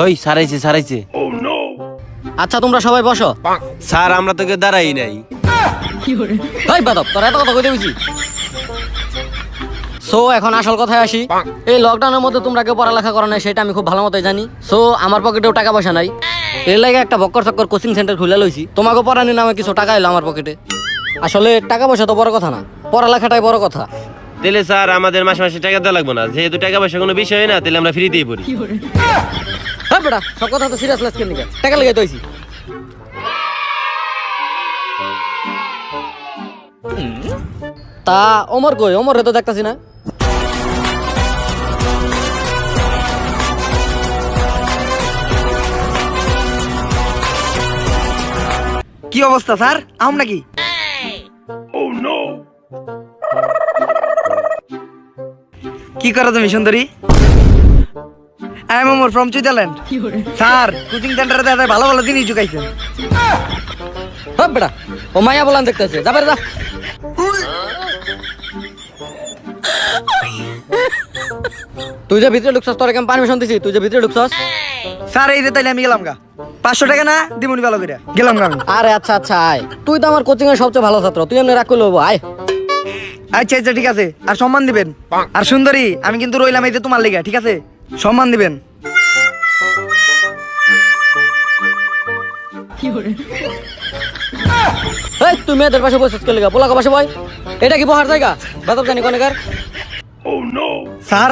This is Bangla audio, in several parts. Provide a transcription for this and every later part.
ওই সারাইছে সারাইছে। আচ্ছা তোমরা সবাই বসো। স্যার আমরা তোকে দাঁড়াই নাই। এই বাদব তোরা এত কথা কইতে বুঝি। সো এখন আসল কথায় আসি। এই লকডাউনের মধ্যে তোমরা কেউ পড়ালেখা করো না সেটা আমি খুব ভালো মতোই জানি। সো আমার পকেটেও টাকা পয়সা নাই, এর লাগে একটা বক্কর চক্কর কোচিং সেন্টার খুলে লইছি। তোমাকে পড়ানোর নামে কিছু টাকা এলো আমার পকেটে। আসলে টাকা পয়সা তো বড় কথা না, পড়ালেখাটাই বড় কথা। তাহলে স্যার আমাদের মাসে মাসে টাকা দেওয়া লাগবে না, যেহেতু টাকা পয়সা কোনো বিষয় না, তাহলে আমরা ফ্রিতেই পড়ি। হ্যাঁ বেটা সব কথা তো সিরিয়াস লাগছে নাকি, টাকা লেগে তৈছি। তা ওমর কই? ওমর তো দেখতাছি না। কি অবস্থা স্যার? আম নাকি? কি করো তুমি সুন্দরী? I am Omar from Switzerland. Sir coaching সেন্টারে দাদা ভালো ভালো জিনিস ঢুকাইছেন। হ্যাঁ বেটা ও মায়া বলান দেখতেছে, যাবে যা। তুই যে ভিতরে ঢুকছস তোর কেমন পারমিশন দিছি? তুই যে ভিতরে ঢুকছস। স্যার এই যে তাইলে আমি গেলাম গা, 500 টাকা না দিমুনি ভালো করে গেলাম গা আমি। আরে আচ্ছা আচ্ছা আয়, তুই তো আমার কোচিং এর সবচেয়ে ভালো ছাত্র, তুই এমনি রাগ করলে হবো, আয়। আচ্ছা আচ্ছা ঠিক আছে, আর সম্মান দিবেন। আর সুন্দরী আমি কিন্তু রইলাম এই যে তোমার লেগে, ঠিক আছে? সম্মান দিবেন। এই তুই মেয়েদের পাশে বসে কে লেগা? পোলাকে পাশে বয়। এটা কি বহার জায়গা? বাদব জানি কোনেকার। স্যার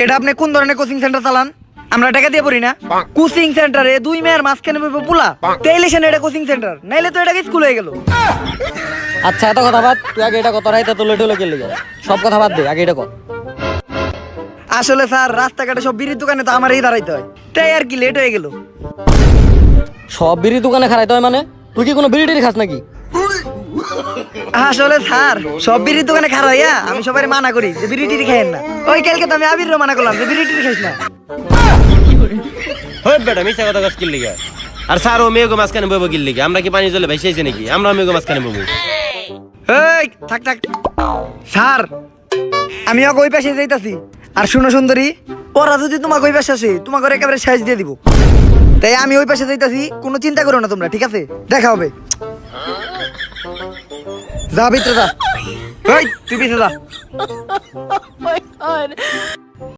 এটা আপনি কোন ধরনের কোচিং সেন্টার চালান? আমরা টাকা দিয়ে পড়ি না। কোচিং সেন্টারে দুই মেয়ের মাঝখানে পোলা, তাইলে সেন এটা কোচিং সেন্টার, নাইলে তো এটা স্কুল হয়ে গেল। আচ্ছা এত কথা বাদ, তুই আগে এটা কত রাইতে তো লেটে লেগে লেগে সব কথা বাদ দে, আগে এটা কর। আসলে স্যার রাস্তাঘাটে সব বিড়ির দোকানে তো আমারই দাঁড়াইতে হয়, তাই আর কি লেট হয়ে গেল। সব বিড়ি দোকানে খারাইতে হয় মানে? তুই কি কোনো বিড়ি টিড়ি খাস নাকি? আসলে স্যার সব বিড়ির দোকানে খারাপ হইয়া আমি সবাই মানা করি যে বিড়ি টিড়ি খাইয়েন না। ওই কালকে তো আমি আবিরও মানা করলাম যে বিড়ি টিড়ি খাইস না। হই বেটা মিছা কথা কস কি লিগা? আর স্যার ও মেয়েগো মাঝখানে বইব কি লিগা? আমরা কি পানি জলে ভাইসাইছে নাকি? আমরা মেয়েগো মাঝখানে বইব। এই থাক থাক স্যার, আমি ওই পাশে যাইতাছি। আর শুনো সুন্দরী, ওরা যদি তোমাকে ওই পাশে আসে তোমাকে ওরা একেবারে শেষ দিয়ে দিব, তাই আমি ওই পাশে যাইতাছি, কোনো চিন্তা করো না তোমরা, ঠিক আছে? দেখা হবে। যা ভিতরে যা। ওই তুই পিছে যা।